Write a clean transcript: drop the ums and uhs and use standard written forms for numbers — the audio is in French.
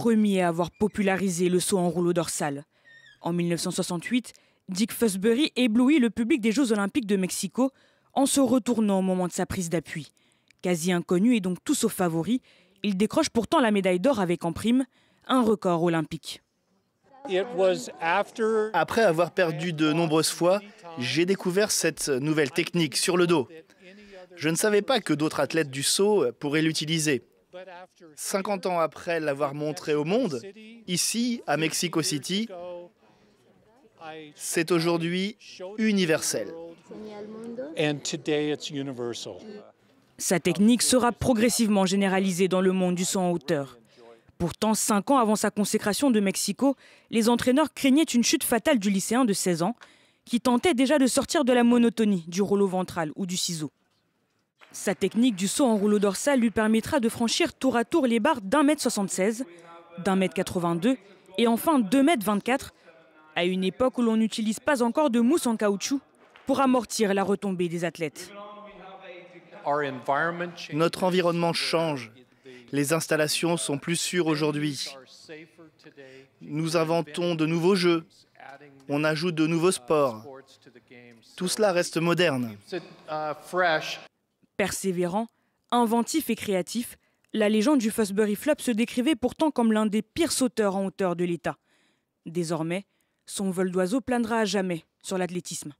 premier à avoir popularisé le saut en rouleau dorsal. En 1968, Dick Fosbury éblouit le public des Jeux Olympiques de Mexico en se retournant au moment de sa prise d'appui. Quasi inconnu et donc tout sauf favori, il décroche pourtant la médaille d'or avec en prime un record olympique. Après avoir perdu de nombreuses fois, j'ai découvert cette nouvelle technique sur le dos. Je ne savais pas que d'autres athlètes du saut pourraient l'utiliser. 50 ans après l'avoir montré au monde, ici, à Mexico City, c'est aujourd'hui universel. Sa technique sera progressivement généralisée dans le monde du saut en hauteur. Pourtant, 5 ans avant sa consécration de Mexico, les entraîneurs craignaient une chute fatale du lycéen de 16 ans, qui tentait déjà de sortir de la monotonie du rouleau ventral ou du ciseau. Sa technique du saut en rouleau dorsal lui permettra de franchir tour à tour les barres d'1,76 m, d'1,82 m et enfin 2,24 m, à une époque où l'on n'utilise pas encore de mousse en caoutchouc pour amortir la retombée des athlètes. Notre environnement change. Les installations sont plus sûres aujourd'hui. Nous inventons de nouveaux jeux. On ajoute de nouveaux sports. Tout cela reste moderne. Persévérant, inventif et créatif, la légende du Fosbury Flop se décrivait pourtant comme l'un des pires sauteurs en hauteur de l'État. Désormais, son vol d'oiseau planera à jamais sur l'athlétisme.